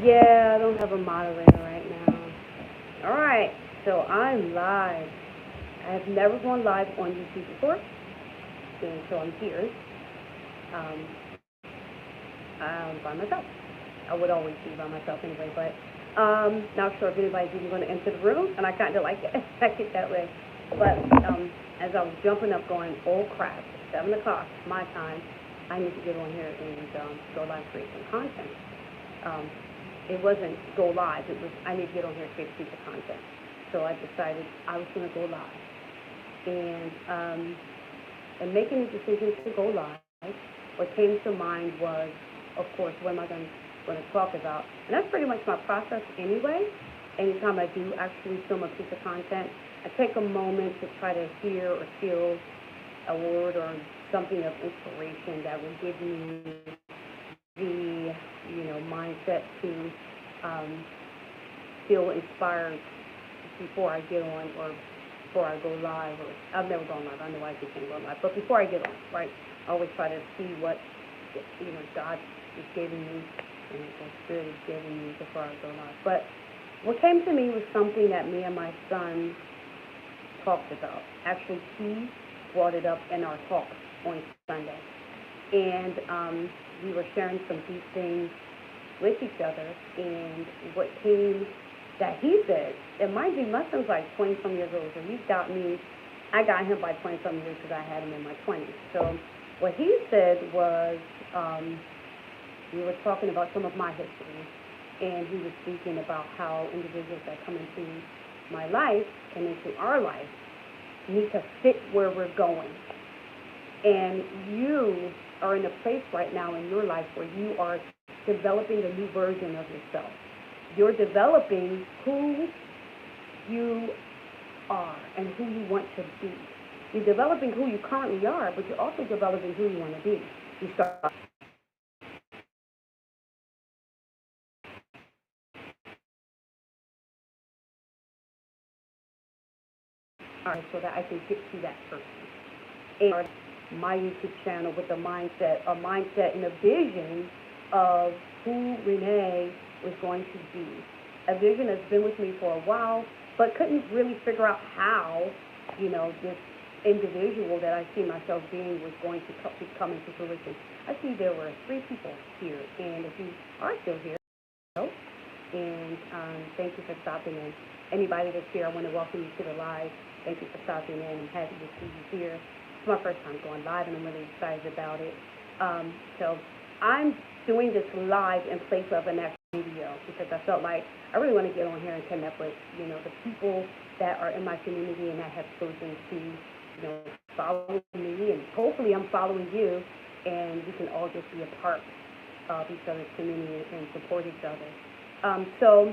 Yeah, I don't have a moderator right now. All right, so I'm live. I have never gone live on YouTube before, and so I'm here um, by myself. I would always be by myself anyway, but not sure if anybody's even going to enter the room, and I kind of like it, like it that way. But as I was jumping up, going, oh crap, 7 o'clock my time, I need to get on here and go live, create some content. Um, it wasn't go live. It was I need to get on here and create a piece of content. So I decided I was going to go live. And making the decision to go live, what came to mind was, of course, what am I going to talk about? And that's pretty much my process anyway. Anytime I do actually film a piece of content, I take a moment to try to hear or feel a word or something of inspiration that will give me the mindset to um, feel inspired before I get on or before I go live. Or I've never gone live. I know I can't go live, but before I get on, right, I always try to see what God is giving me and the Spirit is giving me before I go live. But what came to me was something that me and my son talked about. Actually, he brought it up in our talk on Sunday, and we were sharing some deep things with each other. And what came that he said, and mind you, my son's like 20 some years old, so I got him by 20 some years because I had him in my 20s. So what he said was, we were talking about some of my history, and he was speaking about how individuals that come into my life and into our life need to fit where we're going. And you are in a place right now in your life where you are developing a new version of yourself. You're developing who you are and who you want to be. You're developing who you currently are, but you're also developing who you want to be. You start so that I can get to that person. And my YouTube channel with a mindset and a vision of who Renee was going to be. A vision that's been with me for a while, but couldn't really figure out how, this individual that I see myself being was going to come into fruition. I see there were 3 people here, and if you are still here, and thank you for stopping in. Anybody that's here, I want to welcome you to the live. Thank you for stopping in. I'm happy to see you here. It's my first time going live, and I'm really excited about it. So I'm doing this live in place of an actual video because I felt like I really want to get on here and connect with, the people that are in my community and that have chosen to, follow me, and hopefully I'm following you, and we can all just be a part of each other's community and support each other. So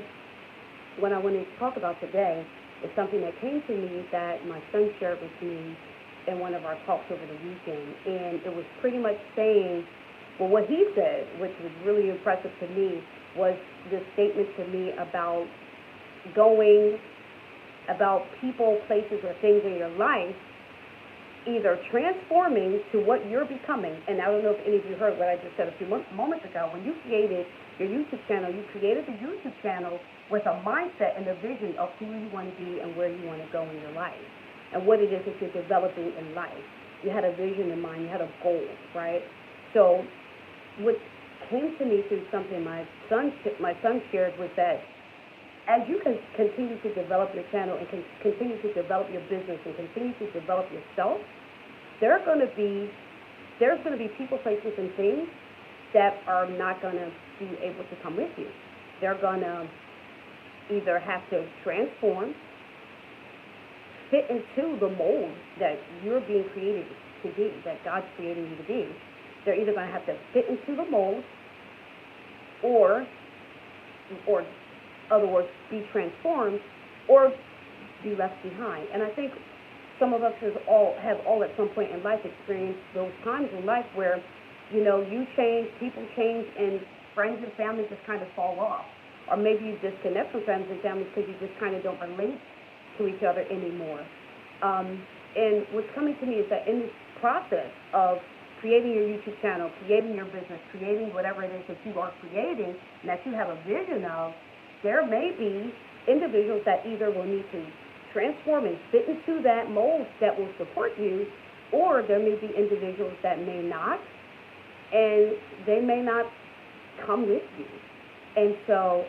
what I want to talk about today is something that came to me that my son shared with me in one of our talks over the weekend. And it was pretty much saying, well, what he said, which was really impressive to me, was this statement to me about people, places, or things in your life either transforming to what you're becoming. And I don't know if any of you heard what I just said a few moments ago. When you created your YouTube channel, you created the YouTube channel with a mindset and a vision of who you want to be and where you want to go in your life and what it is that you're developing in life. You had a vision in mind. You had a goal, right? So what came to me through something my son shared was that as you can continue to develop your channel and continue to develop your business and continue to develop yourself, there's going to be people, places, and things that are not going to be able to come with you. They're going to either have to transform, fit into the mold that you're being created to be, that God's creating you to be. They're either going to have to fit into the mold or other words, be transformed or be left behind. And I think some of us have all at some point in life experienced those times in life where, you change, people change, and friends and family just kind of fall off. Or maybe you disconnect from friends and family because you just kind of don't relate to each other anymore. And what's coming to me is that in this process of creating your YouTube channel, creating your business, creating whatever it is that you are creating and that you have a vision of, there may be individuals that either will need to transform and fit into that mold that will support you, or there may be individuals that may not, and they may not come with you. And so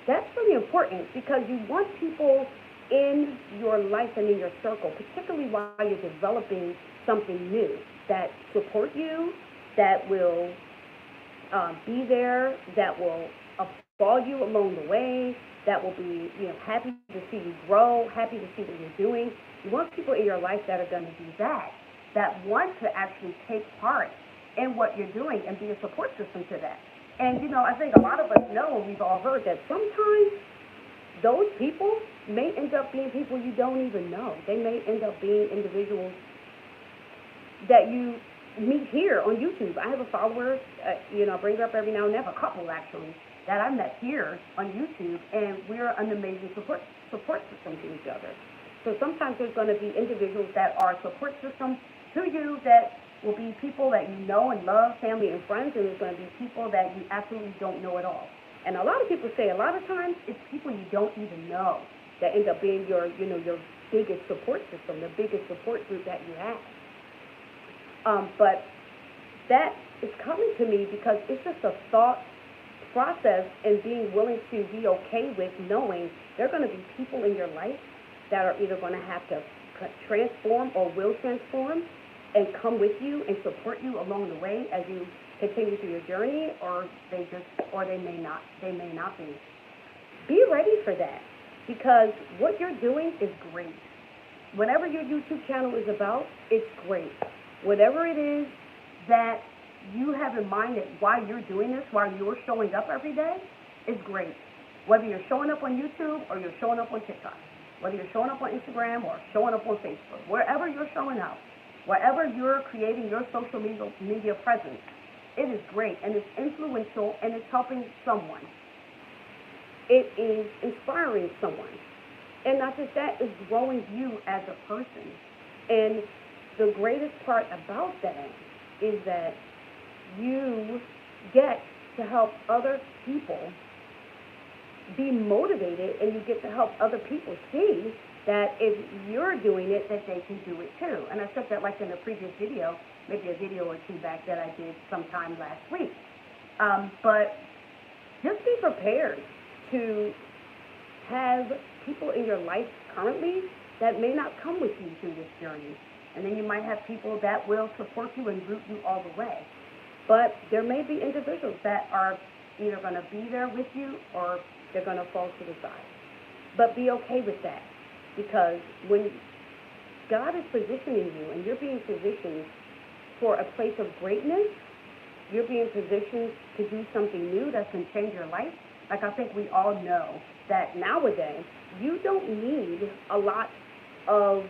that's really important, because you want people in your life and in your circle, particularly while you're developing something new, that support you, that will be there, that will applaud you along the way, that will be, happy to see you grow, happy to see what you're doing. You want people in your life that are going to do that, that want to actually take part in what you're doing and be a support system to that. And, I think a lot of us know, and we've all heard, that sometimes those people may end up being people you don't even know. They may end up being individuals that you meet here on YouTube. I have a follower, I bring her up every now and then, a couple actually, that I met here on YouTube, and we're an amazing support system to each other. So sometimes there's going to be individuals that are support systems to you that will be people that you know and love, family and friends, and there's going to be people that you absolutely don't know at all. And a lot of people say a lot of times it's people you don't even know that end up being your biggest support system, the biggest support group that you have. But that is coming to me because it's just a thought process and being willing to be okay with knowing there are going to be people in your life that are either going to have to transform or will transform and come with you and support you along the way as you continue through your journey, or they may not be. Be ready for that, because what you're doing is great. Whatever your YouTube channel is about, it's great. Whatever it is that you have in mind that why you're doing this, why you're showing up every day, is great. Whether you're showing up on YouTube or you're showing up on TikTok, whether you're showing up on Instagram or showing up on Facebook, wherever you're showing up, wherever you're creating your social media presence, it is great, and it's influential, and it's helping someone. It is inspiring someone. And not just that, it's growing you as a person. And the greatest part about that is that you get to help other people be motivated, and you get to help other people see that if you're doing it, that they can do it too. And I said that like in a previous video, maybe a video or two back that I did sometime last week. But just be prepared to have people in your life currently that may not come with you through this journey. And then you might have people that will support you and root you all the way. But there may be individuals that are either going to be there with you or they're going to fall to the side. But be okay with that, because when God is positioning you and you're being positioned for a place of greatness, you're being positioned to do something new that's going to change your life. Like, I think we all know that nowadays you don't need a lot of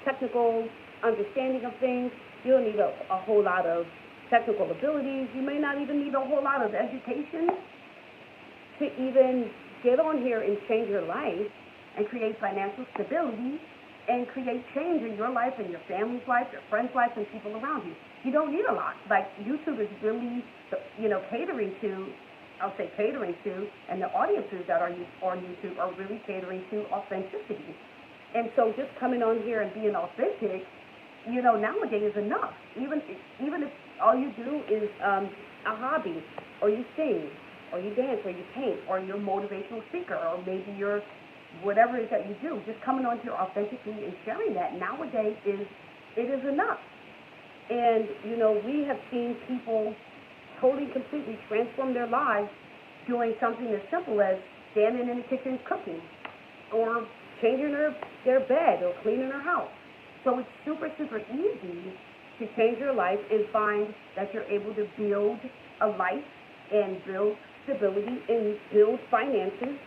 technical understanding of things. You don't need a whole lot of technical abilities. You may not even need a whole lot of education to even get on here and change your life and create financial stability and create change in your life and your family's life, your friends' life, and people around you. You don't need a lot. Like, YouTube is really, catering to, and the audiences that are on YouTube are really catering to authenticity. And so just coming on here and being authentic, nowadays is enough. Even if all you do is a hobby, or you sing, or you dance, or you paint, or you're a motivational speaker, or maybe you're whatever it is that you do, just coming on here authentically and sharing that nowadays it is enough. And, we have seen people totally, completely transform their lives doing something as simple as standing in the kitchen cooking, or changing their bed, or cleaning their house. So it's super, super easy to change your life and find that you're able to build a life and build stability and build finances,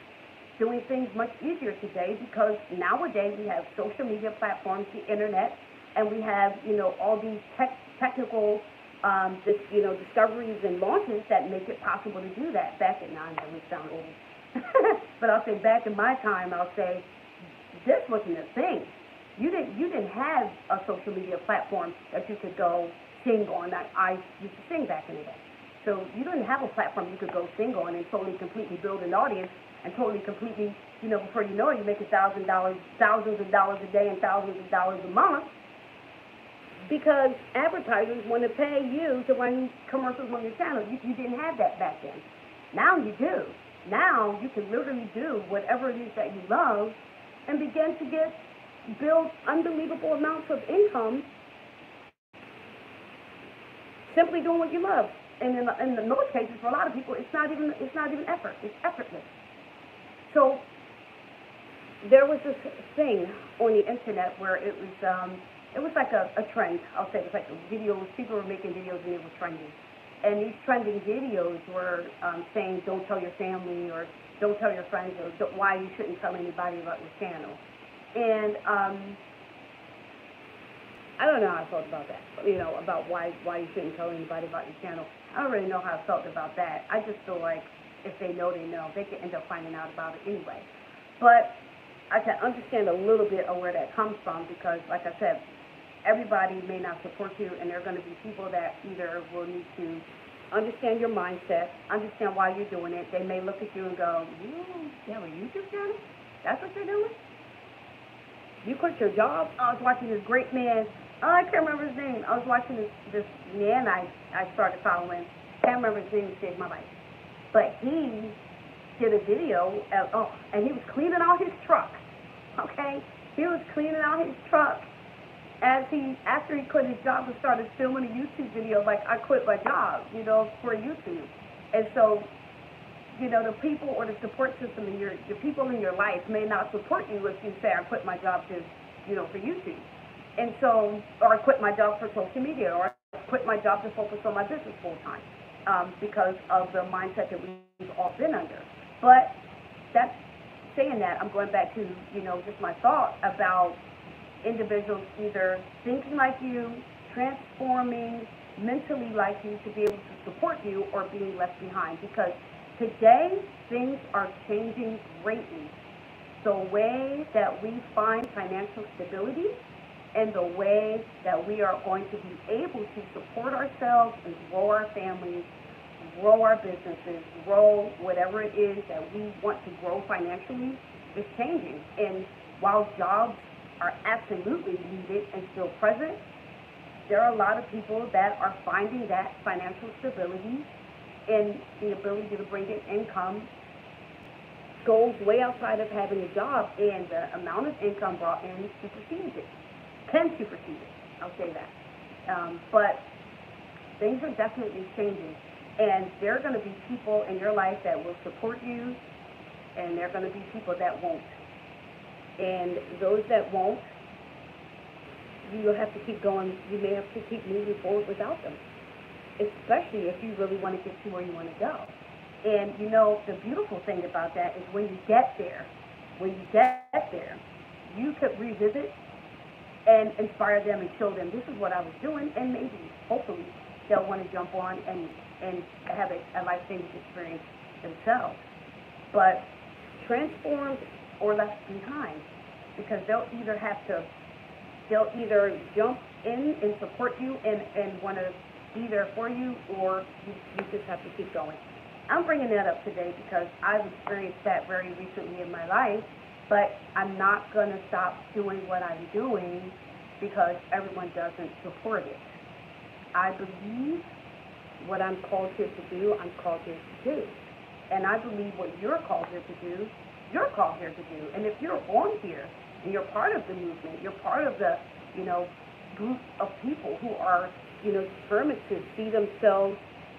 doing things much easier today, because nowadays we have social media platforms, the internet, and we have, all these technical discoveries and launches that make it possible to do that. Back in, now I'm going to sound old, but I'll say back in my time, I'll say this wasn't a thing. You didn't have a social media platform that you could go sing on. I used to sing back in the day. So you didn't have a platform you could go sing on and totally completely build an audience and totally completely, before you know it, you're making $1,000, thousands of dollars a day and thousands of dollars a month because advertisers want to pay you to run commercials on your channel. You didn't have that back then. Now you do. Now you can literally do whatever it is that you love and begin to build unbelievable amounts of income simply doing what you love. And in most cases, for a lot of people, it's not even effort. It's effortless. So there was this thing on the internet where it was like a trend. I'll say it was like videos. People were making videos and they were trending. And these trending videos were saying, don't tell your family or don't tell your friends or why you shouldn't tell anybody about your channel. And I don't know how I felt about that, about why you shouldn't tell anybody about your channel. I don't really know how I felt about that. I just feel like if they know, they know. They can end up finding out about it anyway. But I can understand a little bit of where that comes from because, like I said, everybody may not support you, and there are going to be people that either will need to understand your mindset, understand why you're doing it. They may look at you and go, you have a YouTube channel? That's what you're doing? You quit your job? I was watching this great man. I can't remember his name. I was watching this man I started following. Can't remember his name. He saved my life. But he did a video and he was cleaning out his truck. Okay? He was cleaning out his truck after he quit his job and started filming a YouTube video like, I quit my job, for YouTube. And so, the people or the support system in your people in your life may not support you if you say, I quit my job for YouTube. And so, or I quit my job for social media, or I quit my job to focus on my business full time because of the mindset that we've all been under. But saying that, I'm going back to, just my thought about individuals either thinking like you, transforming mentally like you to be able to support you, or being left behind. Because today, things are changing greatly. The way that we find financial stability and the way that we are going to be able to support ourselves and grow our families, grow our businesses, grow whatever it is that we want to grow financially is changing. And while jobs are absolutely needed and still present, there are a lot of people that are finding that financial stability and the ability to bring in income goes way outside of having a job, and the amount of income brought in supersedes it, can supersede it, I'll say that. But things are definitely changing, and there are going to be people in your life that will support you, and there are going to be people that won't. And those that won't, you'll have to keep going. You may have to keep moving forward without them, especially if you really want to get to where you want to go. And, the beautiful thing about that is when you get there, you could revisit and inspire them and show them this is what I was doing, and maybe, hopefully, they'll want to jump on and have a life-changing experience themselves. But transformed or left behind, because they'll either jump in and support you and want to be there for you, or you just have to keep going. I'm bringing that up today because I've experienced that very recently in my life, but I'm not going to stop doing what I'm doing because everyone doesn't support it. I believe what I'm called here to do, I'm called here to do. And I believe what you're called here to do, you're called here to do. And if you're on here and you're part of the movement, you're part of the, group of people who are, determined to see themselves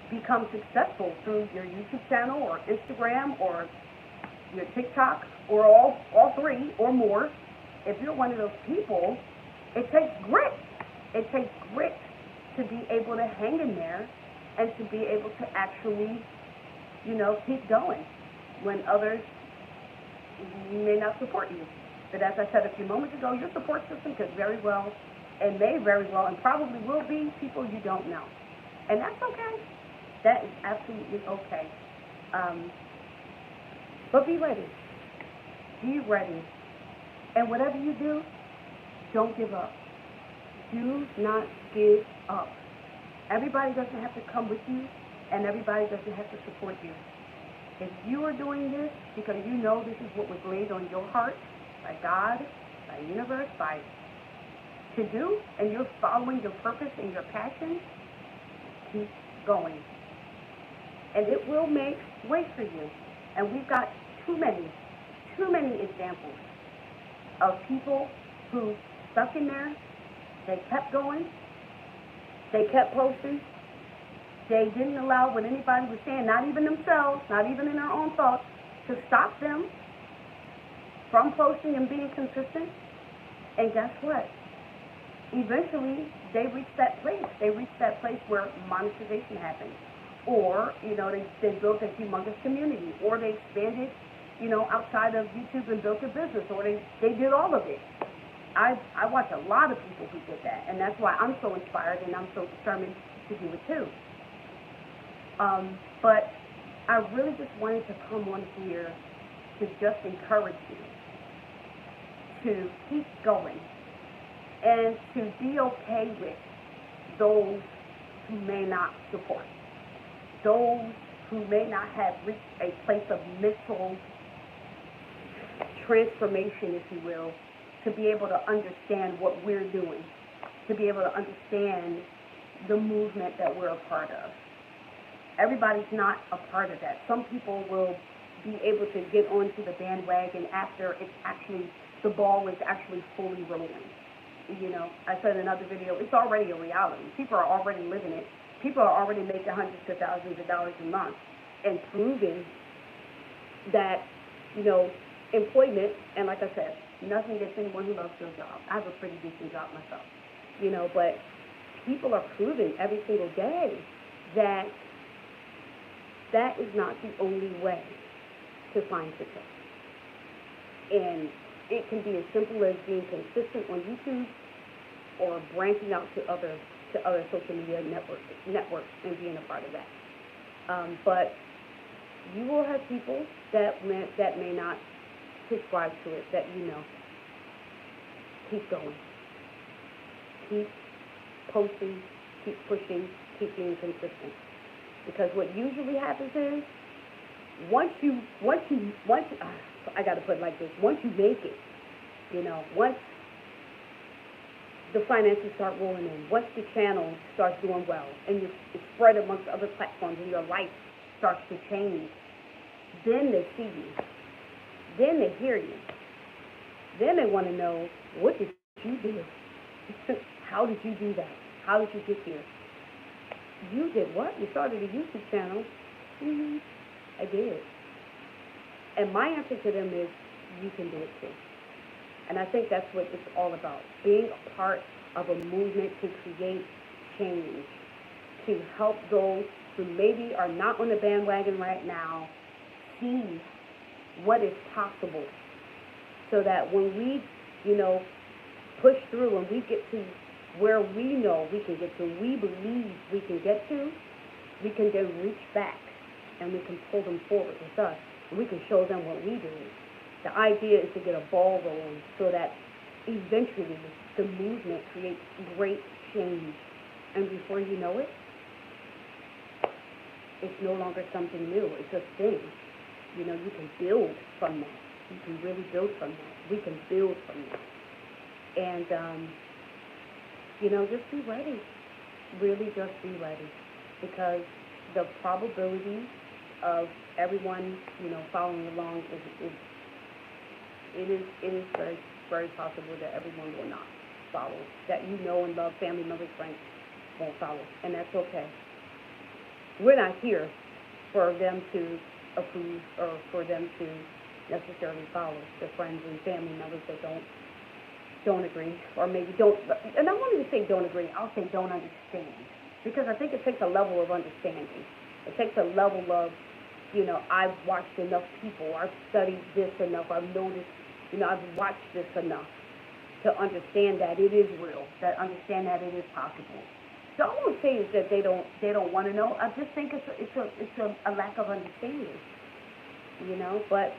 become successful through your YouTube channel or Instagram or your TikTok or all three or more, if you're one of those people, it takes grit. It takes grit to be able to hang in there and to be able to actually, keep going when others may not support you. But as I said a few moments ago, your support system could very well and may very well and probably will be people you don't know. And that's okay. That is absolutely okay. But be ready. Be ready. And whatever you do, Don't give up. Do not give up. Everybody doesn't have to come with you, and everybody doesn't have to support you. If you are doing this because you know this is what was laid on your heart by God, by the universe, by to do, and you're following your purpose and your passion, keep going. And it will make way for you. And we've got too many examples of people who stuck in there, they kept going, they kept posting, they didn't allow what anybody was saying, not even themselves, not even in their own thoughts, to stop them from posting and being consistent. And guess what? Eventually, they reached that place. They reached that place where monetization happened. Or, they built a humongous community. Or they expanded, outside of YouTube and built a business. Or they did all of it. I watch a lot of people who did that. And that's why I'm so inspired and I'm so determined to do it too. But I really just wanted to come on here to just encourage you to keep going and to be okay with those who may not support, those who may not have reached a place of mental transformation, if you will, to be able to understand what we're doing, to be able to understand the movement that we're a part of. Everybody's not a part of that. Some people will be able to get onto the bandwagon after the ball is actually fully rolling. I said in another video, it's already a reality. People are already living it. People are already making hundreds of thousands of dollars a month and proving that, employment, and like I said, nothing against anyone who loves their job. I have a pretty decent job myself, but people are proving every single day that that is not the only way to find success. And it can be as simple as being consistent on YouTube or branching out to other social media networks and being a part of that. But you will have people that may not subscribe to it, that keep going. Keep posting, keep pushing, keep being consistent. Because what usually happens is, I got to put it like this, once you make it, once the finances start rolling in, once the channel starts doing well, and it's spread amongst other platforms, and your life starts to change, then they see you. Then they hear you. Then they want to know, what did you do? How did you do that? How did you get here? You did what? You started a YouTube channel? Mm-hmm. I did. And my answer to them is, you can do it too. And I think that's what it's all about, being a part of a movement to create change, to help those who maybe are not on the bandwagon right now see what is possible, so that when we, push through and we get to where we know we can get to, we believe we can get to, we can then reach back and we can pull them forward with us, and we can show them what we do. The idea is to get a ball rolling so that eventually the movement creates great change, and before you know it, it's no longer something new, it's a thing. You can build from that. You can really build from that. We can build from that. And, just be ready. Really just be ready. Because the probability of everyone, following along is very, very possible that everyone will not follow. That and love, family members, friends won't follow. And that's okay. We're not here for them to approve or for them to necessarily follow. The friends and family members that don't agree, or maybe don't, and I won't even say don't agree, I'll say don't understand, because I think it takes a level of understanding. It takes a level of, I've watched enough people, I've studied this enough, I've noticed, I've watched this enough to understand that it is real, that understand that it is possible. So I won't say is that they don't want to know. I just think it's a lack of understanding, But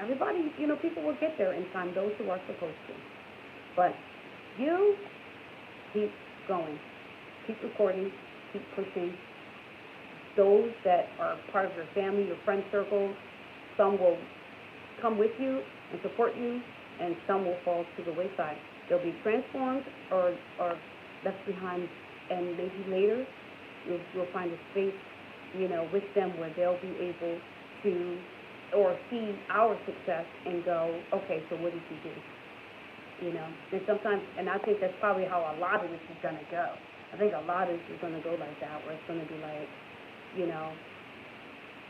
everybody, people will get there in time. Those who are supposed to. But you keep going, keep recording, keep pushing. Those that are part of your family, your friend circle, some will come with you and support you, and some will fall to the wayside. They'll be transformed or left behind, and maybe later you'll find a space, with them where they'll be able to or see our success and go, okay, so what did you do? And sometimes, and I think that's probably how a lot of this is going to go. I think a lot of this is going to go like that, where it's going to be like,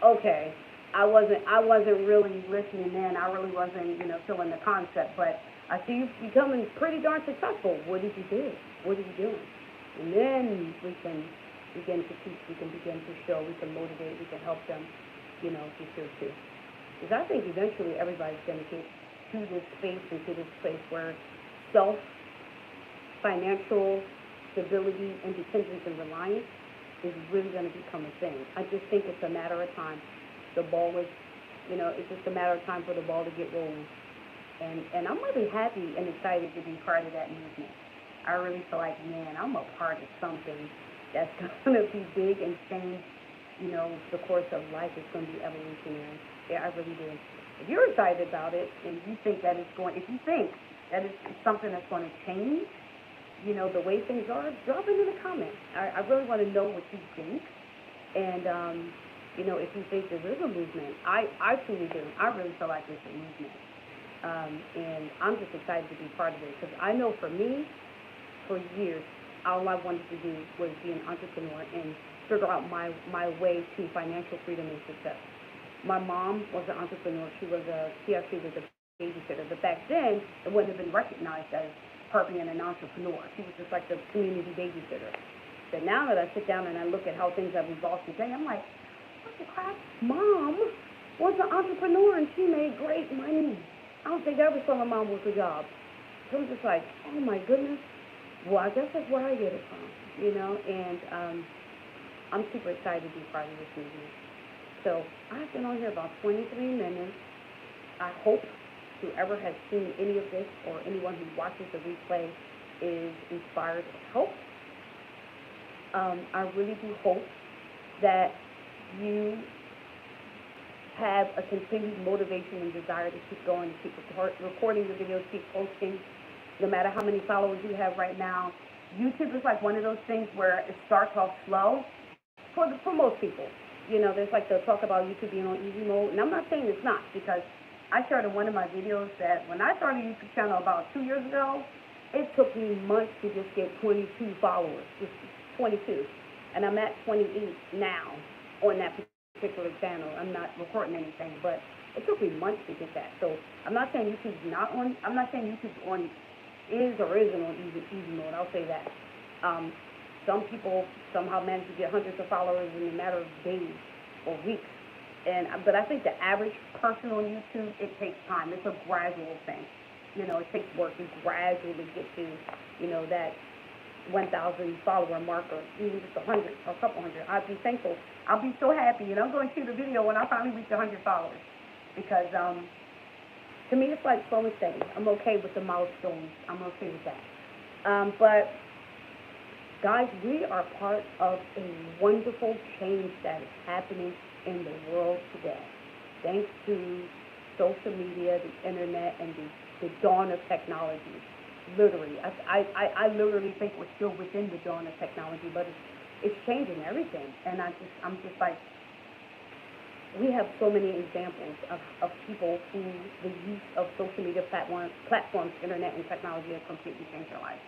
okay, I wasn't really listening in. I really wasn't, feeling the concept, but I see you becoming pretty darn successful. What did you do? What are you doing? And then we can begin to teach, we can begin to show, we can motivate, we can help them, get here too. Because I think eventually everybody's going to get to this space and to this place where self, financial stability, independence, and reliance is really going to become a thing. I just think it's a matter of time. The ball is, it's just a matter of time for the ball to get rolling. And I'm really happy and excited to be part of that movement. I really feel like, man, I'm a part of something that's going to be big and change, the course of life. Is going to be evolutionary. Yeah, I really do. If you're excited about it and you think that if you think that it's something that's going to change, the way things are, drop it in the comments. I really want to know what you think. And, if you think there is a movement, I truly do. I really feel like it's a movement. And I'm just excited to be part of it, because I know for me, for years, all I wanted to do was be an entrepreneur and figure out my way to financial freedom and success. My mom was an entrepreneur. She actually was a babysitter. But back then, it wouldn't have been recognized as her being an entrepreneur. She was just like the community babysitter. But now that I sit down and I look at how things have evolved today, I'm like, what the crap? Mom was an entrepreneur and she made great money. I don't think I ever saw my mom work a job. So I'm just like, oh my goodness. Well, I guess that's where I get it from, and I'm super excited to be part of this movement. So I've been on here about 23 minutes. I hope whoever has seen any of this or anyone who watches the replay is inspired or helped. I really do hope that you have a continued motivation and desire to keep going, to keep recording the videos, keep posting, no matter how many followers you have right now. YouTube is like one of those things where it starts off slow for most people. There's like they'll talk about YouTube being on easy mode, and I'm not saying it's not, because I shared in one of my videos that when I started a YouTube channel about 2 years ago, it took me months to just get 22 followers, just 22, and I'm at 28 now on that particular channel. I'm not recording anything, but it took me months to get that. So I'm not saying YouTube's not on. I'm not saying YouTube's on is or isn't on easy mode. I'll say that. Some people somehow manage to get hundreds of followers in a matter of days or weeks. But I think the average person on YouTube, it takes time. It's a gradual thing. It takes work to gradually get to, that 1,000 follower mark, or even just 100 or a couple hundred. I'd be thankful. I'll be so happy, and I'm going to shoot a video when I finally reach 100 followers, because to me it's like slow and steady. I'm okay with the milestones. I'm okay with that. But guys, we are part of a wonderful change that is happening in the world today, thanks to social media, the internet, and the dawn of technology. Literally, I literally think we're still within the dawn of technology, but it's changing everything. And I'm just like, we have so many examples of people who the use of social media platforms, internet, and technology have completely changed their life.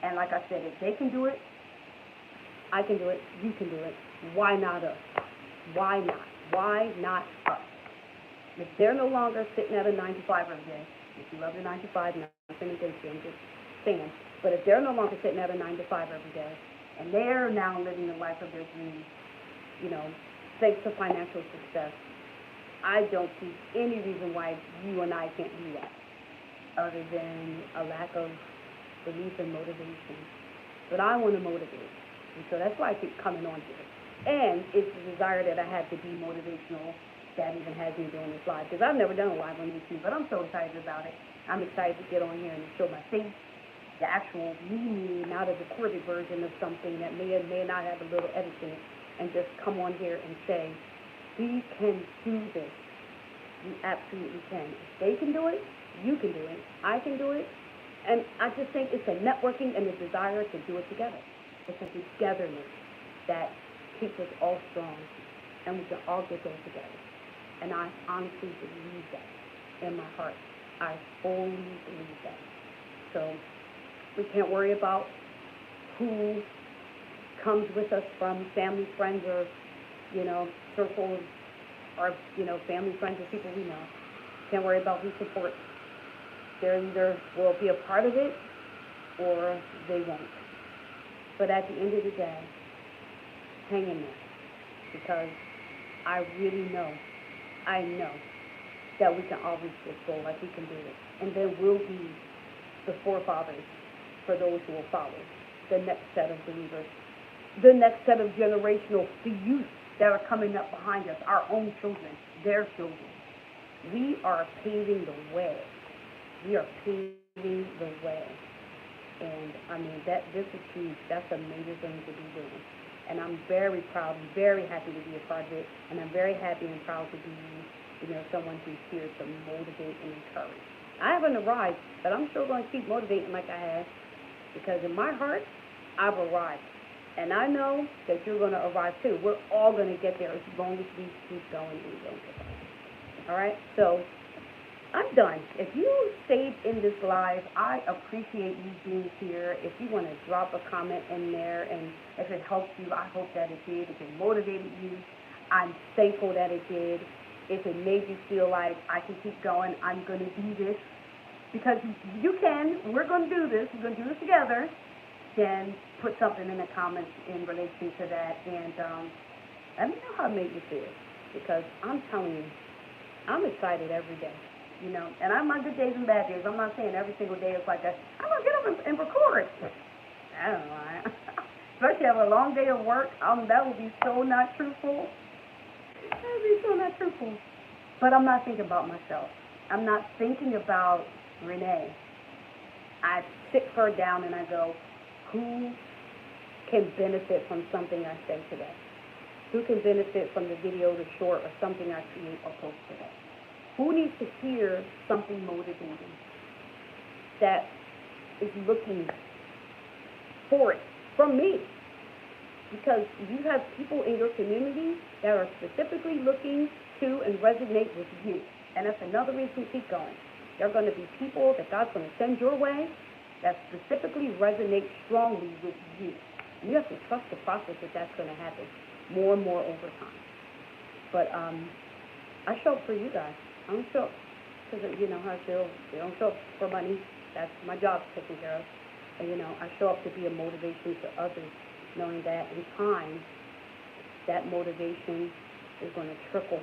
And like I said, if they can do it, I can do it, you can do it. Why not us? Why not? Why not us? If they're no longer sitting at a 9 to 5 every day, if you love your 9 to 5, nothing against you, I'm just saying. But if they're no longer sitting at a 9 to 5 every day, and they're now living the life of their dreams, thanks to financial success, I don't see any reason why you and I can't do that, other than a lack of belief and motivation. But I want to motivate, and so that's why I keep coming on here. And it's the desire that I have to be motivational that even has me doing this live, because I've never done a live on YouTube, but I'm so excited about it. I'm excited to get on here and show my face, the actual me, not a recorded version of something that may or may not have a little edit in it, and just come on here and say, we can do this. We absolutely can. If they can do it, you can do it. I can do it. And I just think it's a networking and a desire to do it together. It's a togetherness that keeps us all strong, and we can all get there together. And I honestly believe that in my heart. I fully believe that. So we can't worry about who comes with us from family, friends, or, circles, or, family, friends, or people we know. Can't worry about who supports. They either will be a part of it or they won't. But at the end of the day, hang in there, because I really know, that we can all reach this goal, like we can do it. And then we'll be the forefathers for those who will follow, the next set of believers, the next set of generational, the youth that are coming up behind us, our own children, their children. We are paving the way. We are paving the way. And, this is huge. That's a major thing to be doing. And I'm very proud and very happy to be a part of it. And I'm very happy and proud to be, someone who's here to motivate and encourage. I haven't arrived, but I'm still going to keep motivating like I have, because in my heart, I've arrived. And I know that you're going to arrive too. We're all going to get there as long as we keep going and going. All right? So I'm done. If you stayed in this live, I appreciate you being here. If you want to drop a comment in there, and if it helped you, I hope that it did. If it motivated you, I'm thankful that it did. If it made you feel like I can keep going, I'm going to do this, because you can. We're going to do this. We're going to do this together. Then put something in the comments in relation to that, and let me know how it made you feel, because I'm telling you, I'm excited every day. And I'm on good days and bad days. I'm not saying every single day it's like that. I'm going to get up and record. I don't know. Especially after a long day of work, that would be so not truthful. That would be so not truthful. But I'm not thinking about myself. I'm not thinking about Renee. I sit her down and I go, who can benefit from something I say today? Who can benefit from the video, the short, or something I create or post today? Who needs to hear something motivating that is looking for it from me? Because you have people in your community that are specifically looking to and resonate with you. And that's another reason to keep going. There are going to be people that God's going to send your way that specifically resonate strongly with you. And you have to trust the process that that's going to happen more and more over time. But I show up for you guys. I don't show up because, how I feel. I don't show up for money. That's my job taken care of. And, I show up to be a motivation to others, knowing that in time, that motivation is going to trickle.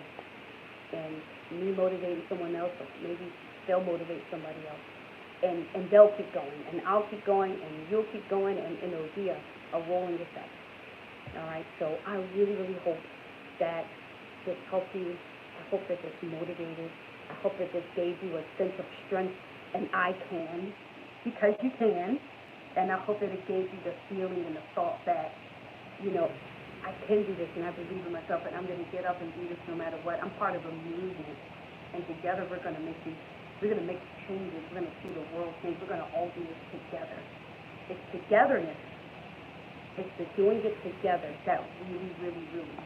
And me motivating someone else, or maybe they'll motivate somebody else. And they'll keep going. And I'll keep going, and you'll keep going, and it'll be a rolling effect. All right? So I really, really hope that this helped you. I hope that this motivated. I hope that this gave you a sense of strength, and I can, because you can. And I hope that it gave you the feeling and the thought that, I can do this, and I believe in myself, and I'm going to get up and do this no matter what. I'm part of a movement, and together we're going to make changes. We're going to see the world change. We're going to all do this together. It's togetherness. It's the doing it together that really, really, really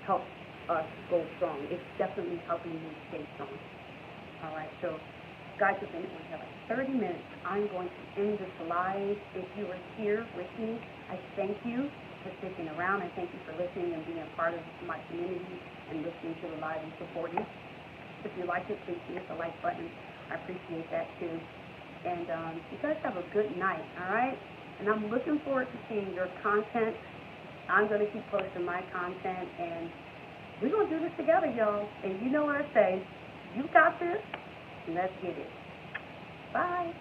helps us go strong. It's definitely helping me stay strong. All right, so guys, we have like 30 minutes. I'm going to end this live. If you are here with me, I thank you for sticking around. I thank you for listening and being a part of my community and listening to the live and supporting. If you like it, please hit the like button. I appreciate that too. And you guys have a good night, all right? And I'm looking forward to seeing your content. I'm going to keep posting my content, and we're going to do this together, y'all. And you know what I say, you got this, and let's get it. Bye.